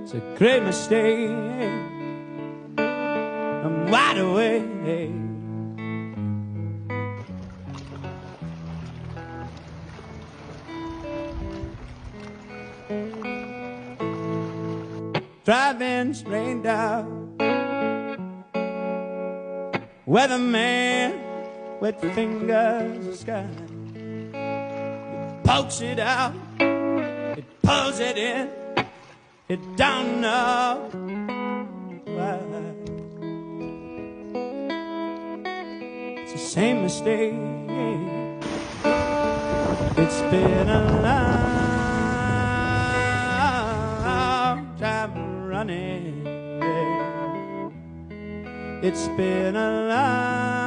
It's a great mistake. I'm wide awake. Driving straight out, weatherman with fingers of sky. It pokes it out, it pulls it in, it don't know why. It's the same mistake. It's been a long time running. It's been a long